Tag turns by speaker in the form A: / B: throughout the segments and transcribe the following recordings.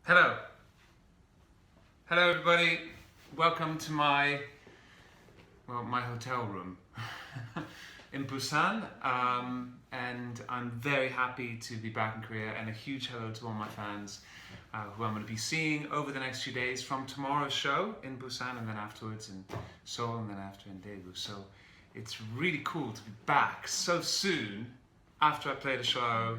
A: Hello. Hello everybody. Welcome to my hotel room in Busan. And I'm very happy to be back in Korea, and a huge hello to all my fans who I'm going to be seeing over the next few days from tomorrow's show in Busan, and then afterwards in Seoul, and then after in Daegu. So it's really cool to be back so soon after I played a show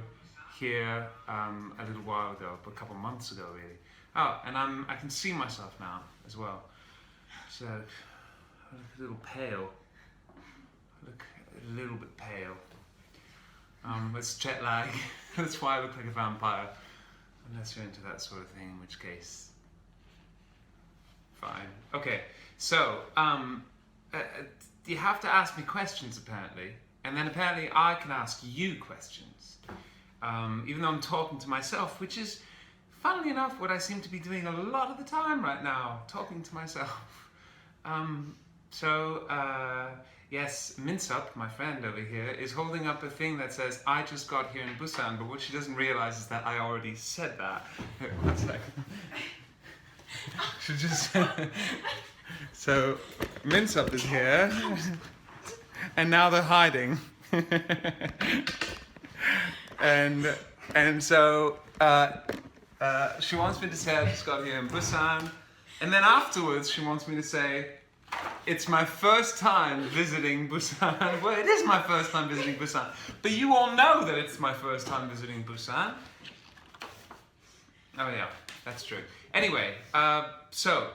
A: here a little while ago, a couple months ago really. Oh, and I can see myself now as well. So I look a little pale. I look a little bit pale. It's jet lag. That's why I look like a vampire. Unless you're into that sort of thing, in which case, fine. Okay, so you have to ask me questions apparently, and then apparently I can ask you questions. Even though I'm talking to myself, which is, funnily enough, what I seem to be doing a lot of the time right now, talking to myself. Yes, Minsup, my friend over here, is holding up a thing that says, I just got here in Busan, but what she doesn't realize is that I already said that. One second. She just... So, Minsup is here, and now they're hiding. And so she wants me to say I just got here in Busan, and then afterwards she wants me to say it's my first time visiting Busan. Well, it is my first time visiting Busan, but you all know that it's my first time visiting Busan. Oh yeah, that's true. Anyway, so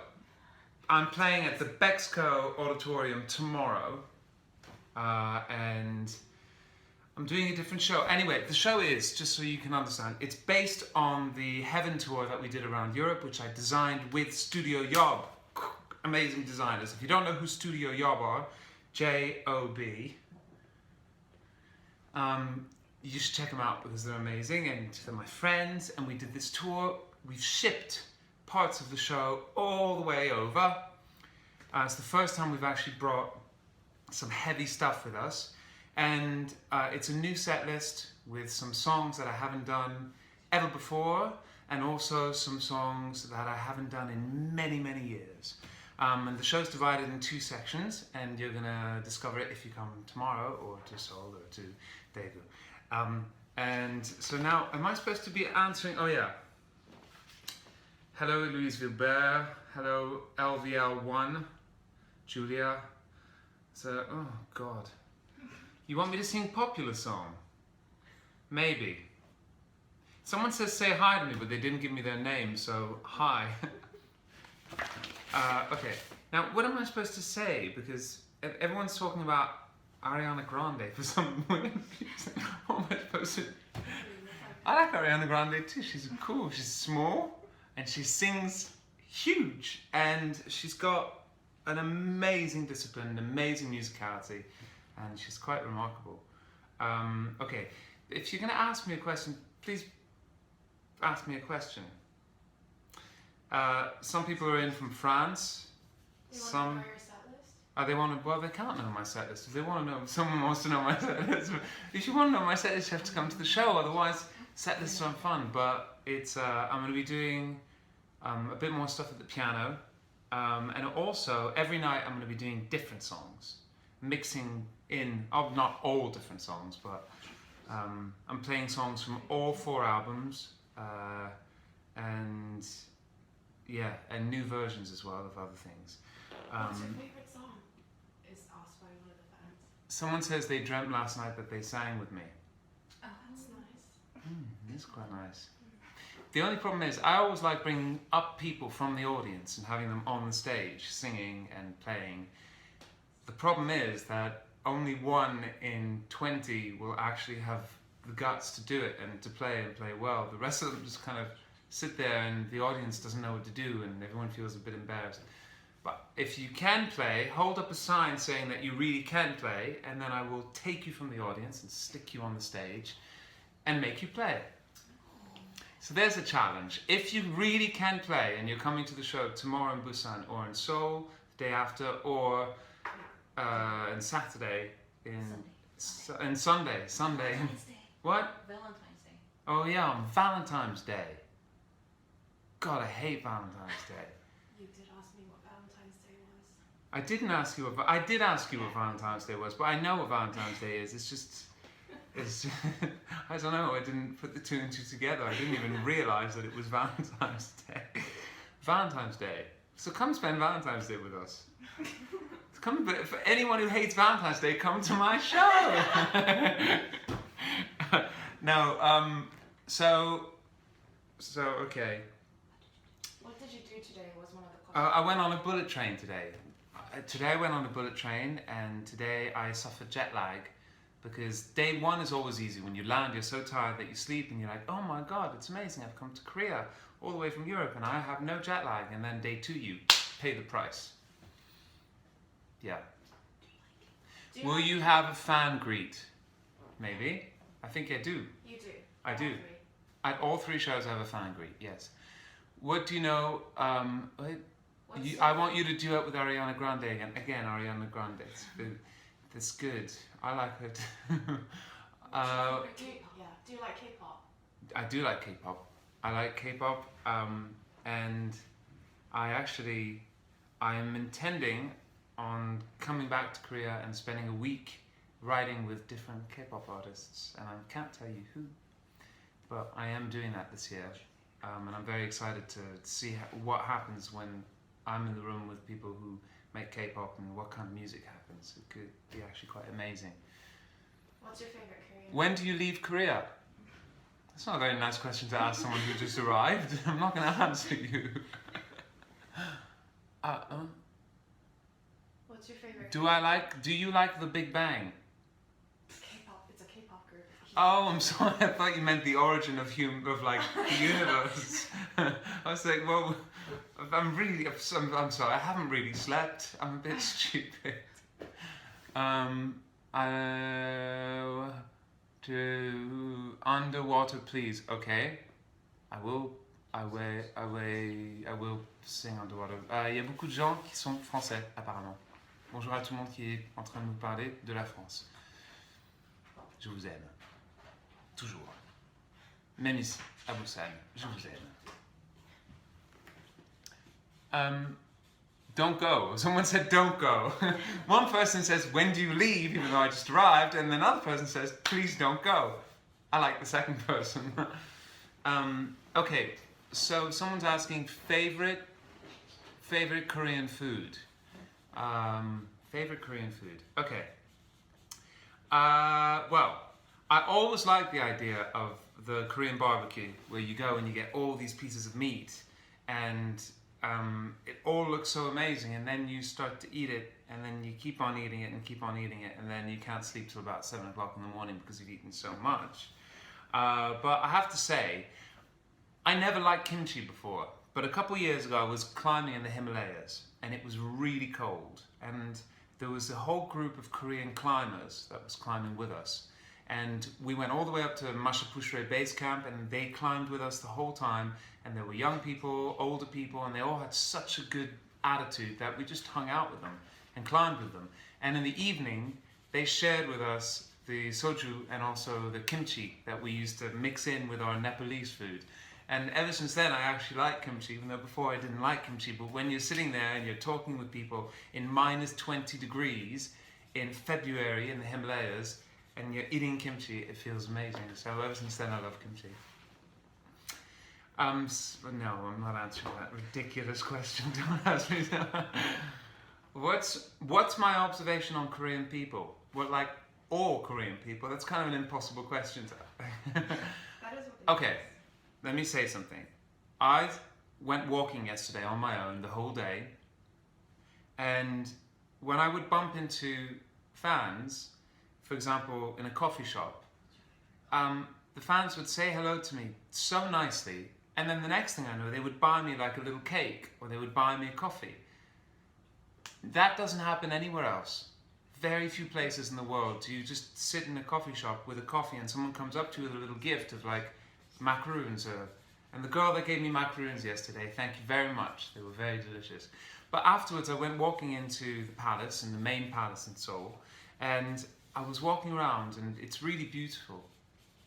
A: I'm playing at the Bexco Auditorium tomorrow, and I'm doing a different show. Anyway, the show is, just so you can understand, it's based on the Heaven tour that we did around Europe, which I designed with Studio Yob. Amazing designers. If you don't know who Studio Yob are, J-O-B, you should check them out because they're amazing, and they're my friends, and we did this tour. We've shipped parts of the show all the way over. It's the first time we've actually brought some heavy stuff with us. And it's a new set list with some songs that I haven't done ever before, and also some songs that I haven't done in many, many years. And the show's divided in two sections, and you're gonna discover it if you come tomorrow, or to Seoul, or to Daegu. And so now, am I supposed to be answering? Oh yeah. Hello, Louise Vilbert. Hello, LVL1. Julia. So, oh God. You want me to sing popular song? Maybe. Someone says say hi to me, but they didn't give me their name, so hi. Okay, now what am I supposed to say? Because everyone's talking about Ariana Grande for some reason. What am I supposed to... I like Ariana Grande too. She's cool. She's small, and she sings huge, and she's got an amazing discipline, an amazing musicality. And she's quite remarkable. Okay, if you're going to ask me a question, please ask me a question. Some people are in from France.
B: They want to know your set list?
A: They want to. Well, they can't know my set list. If they want to know, if someone wants to know my set list. If you want to know my set list, you have to come to the show. Otherwise, set lists aren't fun. But it's. I'm going to be doing a bit more stuff at the piano, and also every night I'm going to be doing different songs, mixing in, not all different songs, but I'm playing songs from all 4 albums, and yeah, and new versions as well of other things.
B: What's your favorite song? Is asked by one of the fans.
A: Someone says they dreamt last night that they sang with me.
B: Oh, that's nice.
A: It is quite nice. The only problem is I always like bringing up people from the audience and having them on the stage singing and playing. The problem is that only 1 in 20 will actually have the guts to do it and to play and play well. The rest of them just kind of sit there, and the audience doesn't know what to do, and everyone feels a bit embarrassed. But if you can play, hold up a sign saying that you really can play, and then I will take you from the audience and stick you on the stage and make you play. So there's a challenge. If you really can play and you're coming to the show tomorrow in Busan, or in Seoul the day after, or and Saturday and Sunday.
B: Valentine's Day.
A: What?
B: Valentine's Day.
A: Oh yeah, on Valentine's Day. God, I hate Valentine's Day.
B: You did ask me what Valentine's Day was.
A: I didn't ask you what... I did ask you what Valentine's Day was, but I know what Valentine's Day is. It's just... It's... I don't know, I didn't put the two and two together. I didn't even realise that it was Valentine's Day. Valentine's Day. So come spend Valentine's Day with us. Come, for anyone who hates Valentine's Day, come to my show. No, so okay.
B: What did you do today was one of the questions.
A: I went on a bullet train today. Today I went on a bullet train, and today I suffered jet lag, because day one is always easy. When you land, you're so tired that you sleep, and you're like, oh my God, it's amazing, I've come to Korea, all the way from Europe, and I have no jet lag. And then day two, you pay the price. Yeah. Will you have a fan greet? Maybe. I think I do.
B: You do.
A: I do.
B: All three.
A: At all three shows I have a fan greet, yes. What do you know, I want you to duet with Ariana Grande again. Again, Ariana Grande. That's good. I like it.
B: Do you like K-pop?
A: I do like K-pop. I like K-pop, and I am intending on coming back to Korea and spending a week writing with different K-pop artists, and I can't tell you who, but I am doing that this year, and I'm very excited to see what happens when I'm in the room with people who make K-pop and what kind of music happens. It could be actually quite amazing.
B: What's your favourite Korean?
A: When do you leave Korea? That's not a very nice question to ask someone who just arrived. I'm not going to answer you.
B: What's your favourite?
A: Do you like The Big Bang?
B: K-pop. It's a K-pop group.
A: Oh, I'm sorry. I thought you meant the origin of like the universe. I was like, well, I'm sorry. I haven't really slept. I'm a bit stupid. To underwater, please. Okay, I will sing underwater. Il y a beaucoup de gens qui sont français, apparemment. Bonjour à tout le monde qui est en train de nous parler de la France. Je vous aime. Toujours. Même ici, à Busan. Je vous aime. Don't go. Someone said don't go. One person says, when do you leave, even though I just arrived, and another person says, please don't go. I like the second person. Okay, so someone's asking favorite Korean food. Favorite Korean food. Okay. Well, I always like the idea of the Korean barbecue, where you go and you get all these pieces of meat, and it all looks so amazing, and then you start to eat it, and then you keep on eating it and keep on eating it, and then you can't sleep till about 7 o'clock in the morning because you've eaten so much. But I have to say, I never liked kimchi before, but a couple of years ago I was climbing in the Himalayas, and it was really cold, and there was a whole group of Korean climbers that was climbing with us. And we went all the way up to Mashapushre base camp, and they climbed with us the whole time. And there were young people, older people, and they all had such a good attitude that we just hung out with them and climbed with them. And in the evening, they shared with us the soju and also the kimchi that we used to mix in with our Nepalese food. And ever since then, I actually like kimchi, even though before I didn't like kimchi. But when you're sitting there and you're talking with people in minus 20 degrees in February in the Himalayas, and you're eating kimchi, it feels amazing. So ever since then, I love kimchi. No, I'm not answering that ridiculous question. Don't ask me that. What's my observation on Korean people? Well, like all Korean people, that's kind of an impossible question to.
B: That is what
A: Okay, let me say something. I went walking yesterday on my own the whole day, and when I would bump into fans, for example, in a coffee shop, the fans would say hello to me so nicely, and then the next thing I know, they would buy me like a little cake, or they would buy me a coffee. That doesn't happen anywhere else. Very few places in the world do you just sit in a coffee shop with a coffee and someone comes up to you with a little gift of like macaroons. And the girl that gave me macaroons yesterday, thank you very much. They were very delicious. But afterwards I went walking into the palace, in the main palace in Seoul, and I was walking around, and it's really beautiful.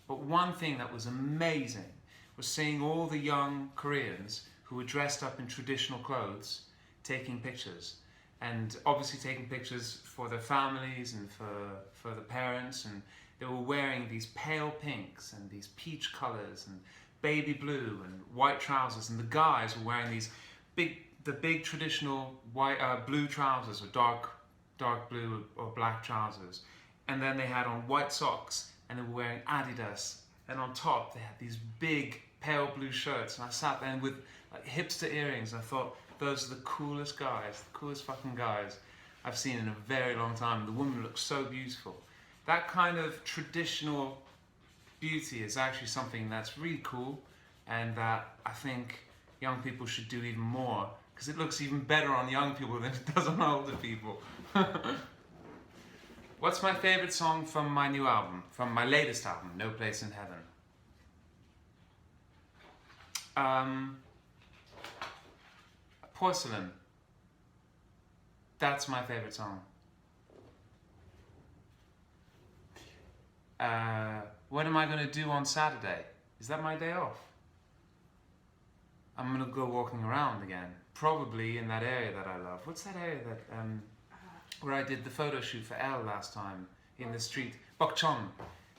A: But one thing that was amazing was seeing all the young Koreans who were dressed up in traditional clothes taking pictures. And obviously taking pictures for their families and for the parents, and they were wearing these pale pinks and these peach colours and baby blue and white trousers, and the guys were wearing these big traditional white blue trousers or dark blue or black trousers, and then they had on white socks, and they were wearing Adidas, and on top they had these big pale blue shirts, and I sat there with like hipster earrings, and I thought, those are the coolest guys, the coolest fucking guys I've seen in a very long time. The woman looks so beautiful. That kind of traditional beauty is actually something that's really cool, and that I think young people should do even more, because it looks even better on young people than it does on older people. What's my favorite song from my new album, from my latest album, No Place in Heaven? Porcelain. That's my favorite song. What am I going to do on Saturday? Is that my day off? I'm going to go walking around again. Probably in that area that I love. What's that area that where I did the photo shoot for Elle last time? In the street. Bokchon.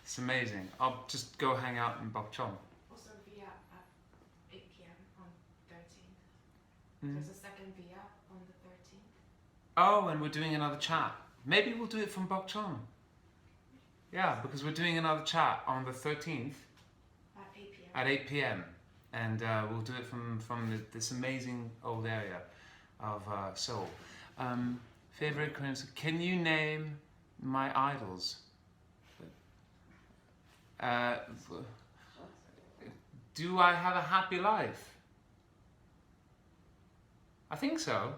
A: It's amazing. I'll just go hang out in Bokchon.
B: Also Via at 8 p.m. on 13th. There's a second Via on the 13th.
A: Oh, and we're doing another chat. Maybe we'll do it from Bokchon. Yeah, because we're doing another chat on the 13th.
B: At 8 p.m.
A: At 8 p.m. And we'll do it from this amazing old area of Seoul. Favorite Korean song? Can you name my idols? Do I have a happy life? I think so.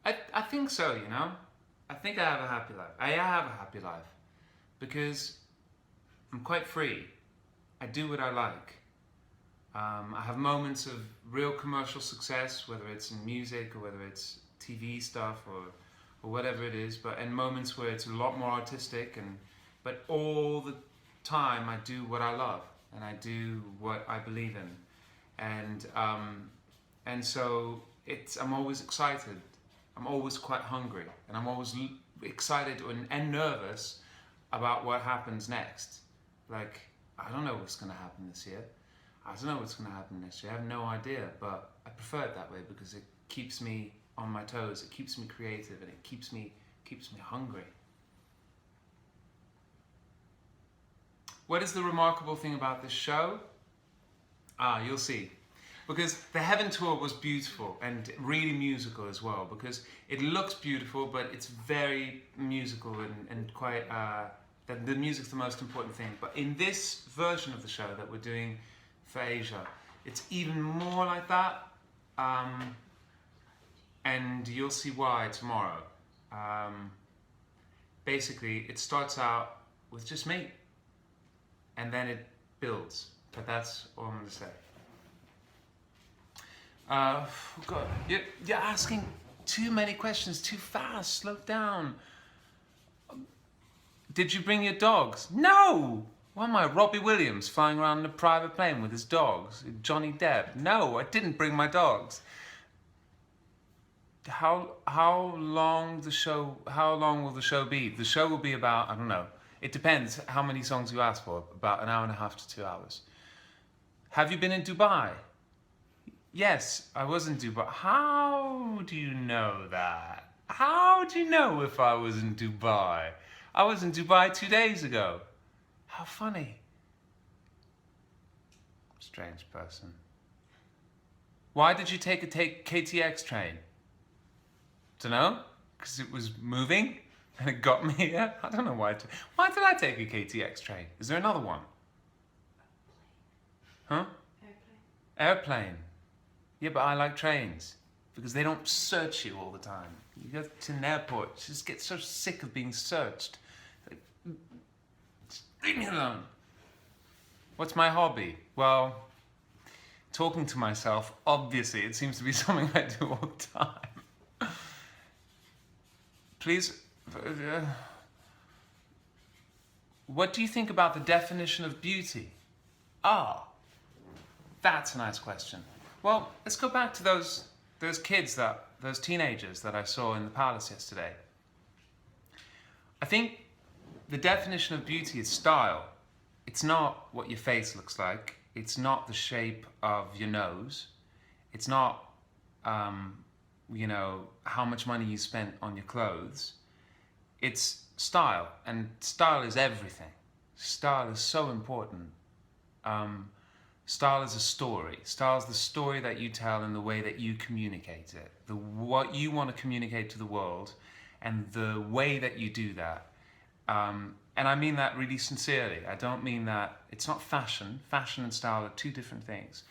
A: I think so, you know? I think I have a happy life. I have a happy life because I'm quite free. I do what I like. I have moments of real commercial success, whether it's in music or whether it's TV stuff or whatever it is, and moments where it's a lot more artistic, but all the time I do what I love and I do what I believe in, and so I'm always excited. I'm always quite hungry, and I'm always excited and nervous about what happens next. Like, I don't know what's going to happen this year. I don't know what's going to happen next year. I have no idea, but I prefer it that way because it keeps me on my toes. It keeps me creative, and it keeps me hungry. What is the remarkable thing about this show? You'll see. Because the Heaven Tour was beautiful and really musical as well, because it looks beautiful, but it's very musical and quite, the music's the most important thing. But in this version of the show that we're doing for Asia, it's even more like that, and you'll see why tomorrow. Basically, it starts out with just me, and then it builds, but that's all I'm going to say. God, you're asking too many questions too fast. Slow down. Did you bring your dogs? No! Why am I, Robbie Williams, flying around in a private plane with his dogs? Johnny Depp? No, I didn't bring my dogs. How long will the show be? The show will be about, I don't know. It depends how many songs you ask for. About an hour and a half to 2 hours. Have you been in Dubai? Yes, I was in Dubai. How do you know that? How do you know if I was in Dubai? I was in Dubai 2 days ago. How funny. Strange person. Why did you take a KTX train? Dunno, because it was moving and it got me here. I don't know why. Why did I take a KTX train? Is there another one? Huh? Airplane. Yeah, but I like trains because they don't search you all the time. You go to an airport, you just get so sick of being searched. Like, just leave me alone. What's my hobby? Well, talking to myself, obviously. It seems to be something I do all the time. Please, what do you think about the definition of beauty? That's a nice question. Well, let's go back to those teenagers that I saw in the palace yesterday. I think the definition of beauty is style. It's not what your face looks like. It's not the shape of your nose. It's not, how much money you spent on your clothes. It's style, and style is everything. Style is so important. Style is a story. Style is the story that you tell and the way that you communicate it. What you want to communicate to the world and the way that you do that. And I mean that really sincerely. I don't mean that, it's not fashion. Fashion and style are two different things.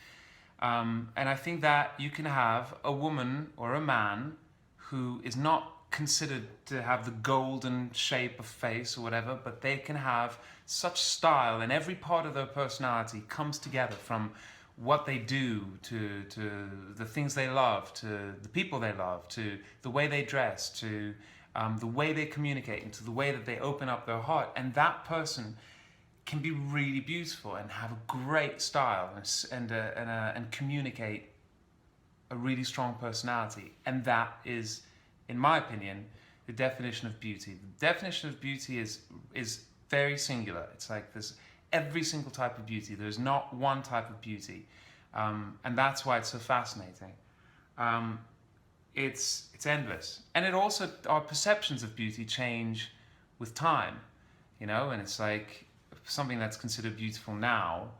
A: And I think that you can have a woman or a man who is not considered to have the golden shape of face or whatever, but they can have such style, and every part of their personality comes together, from what they do to the things they love, to the people they love, to the way they dress, to the way they communicate, and to the way that they open up their heart. And that person can be really beautiful and have a great style and communicate a really strong personality. And that is, in my opinion, the definition of beauty. The definition of beauty is very singular. It's like there's every single type of beauty. There's not one type of beauty. And that's why it's so fascinating. It's endless. And it also, our perceptions of beauty change with time, and it's like something that's considered beautiful now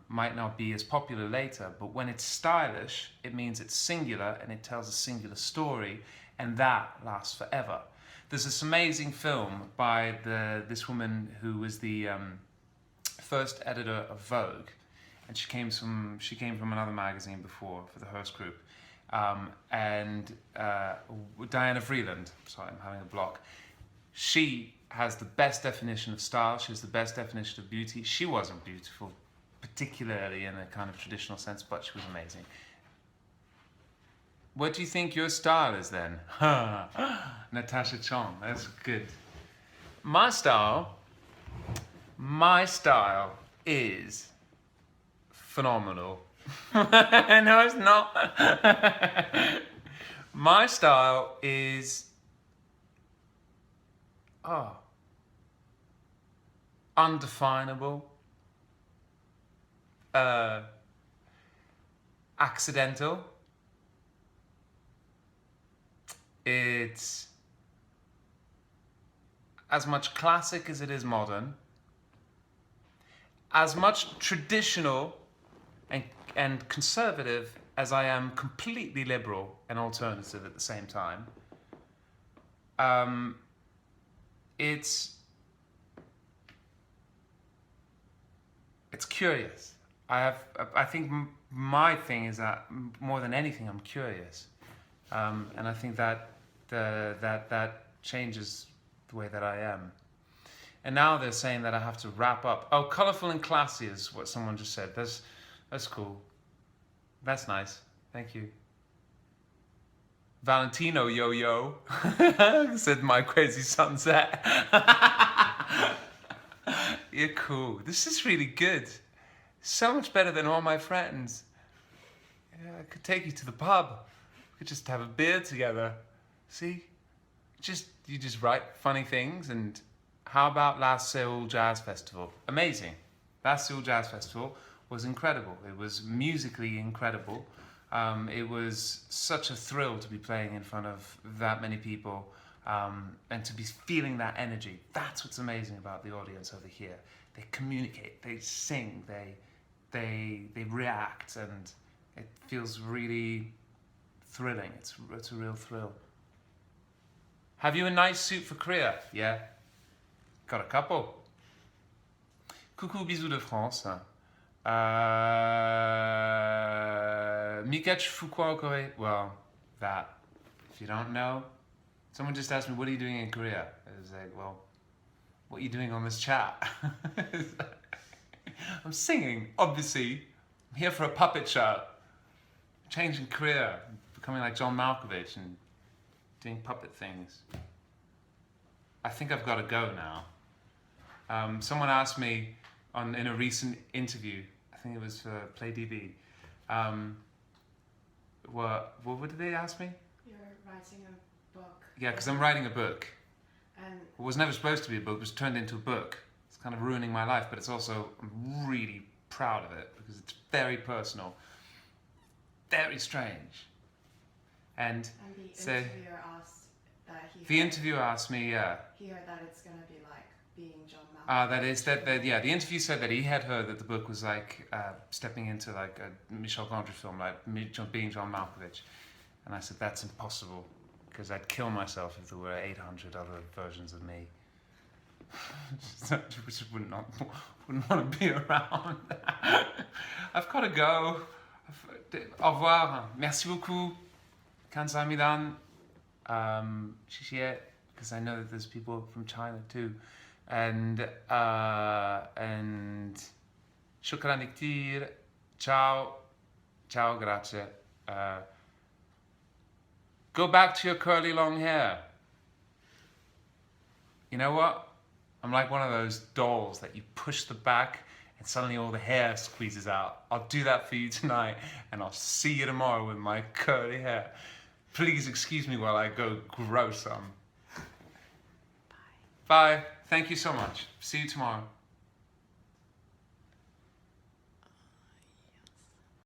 A: might not be as popular later, but when it's stylish, it means it's singular and it tells a singular story, and that lasts forever. There's this amazing film by this woman who was the first editor of Vogue, and she came from another magazine before, for the Hearst Group, and Diana Vreeland. Sorry, I'm having a block. She has the best definition of style. She has the best definition of beauty. She wasn't beautiful, particularly in a kind of traditional sense, but she was amazing. What do you think your style is then? Natasha Chong, that's good. My style is phenomenal. No, it's not. My style is undefinable, accidental. It's as much classic as it is modern, as much traditional and conservative as I am completely liberal and alternative at the same time. It's curious. I think my thing is that more than anything, I'm curious, and I think that that changes the way that I am. And now they're saying that I have to wrap up. Oh, colourful and classy is what someone just said. That's cool. That's nice. Thank you. Valentino yo-yo, said my crazy sunset. You're cool. This is really good. So much better than all my friends. Yeah, I could take you to the pub. We could just have a beer together. See? You just write funny things. And how about last Seoul Jazz Festival? Amazing. Last Seoul Jazz Festival was incredible. It was musically incredible. It was such a thrill to be playing in front of that many people, and to be feeling that energy. That's what's amazing about the audience over here. They communicate, they sing, they react, and it feels really thrilling. It's a real thrill. Have you a nice suit for Korea? Yeah. Got a couple. Coucou, bisous de France. Mika, tu fous quoi en Corée? Well, that. If you don't know, someone just asked me, what are you doing in Korea? I was like, well, what are you doing on this chat? I'm singing, obviously. I'm here for a puppet show. Changing career, becoming like John Malkovich and doing puppet things. I think I've got to go now. Someone asked me in a recent interview, I think it was for Play DB. What did they ask me?
B: You're writing a book.
A: Yeah, because I'm writing a book.
B: And
A: It was never supposed to be a book, it was turned into a book. It's kind of ruining my life, but it's also, I'm really proud of it because it's very personal, very strange. And
B: the
A: so
B: interviewer asked that
A: the interviewer asked me,
B: he heard that it's going to be like being John Malkovich.
A: that the interview said that he had heard that the book was like stepping into like a Michel Gondry film, like being John Malkovich. And I said, that's impossible, because I'd kill myself if there were 800 other versions of me. Which wouldn't want to be around. I've got to go. Au revoir. Merci beaucoup. Kamsahamnida. Shishie, because I know that there's people from China too. And shukran ktir. Ciao. Ciao, grazie. Go back to your curly long hair. You know what? I'm like one of those dolls that you push the back and suddenly all the hair squeezes out. I'll do that for you tonight, and I'll see you tomorrow with my curly hair. Please excuse me while I go grow some. Bye. Bye. Thank you so much. See you tomorrow.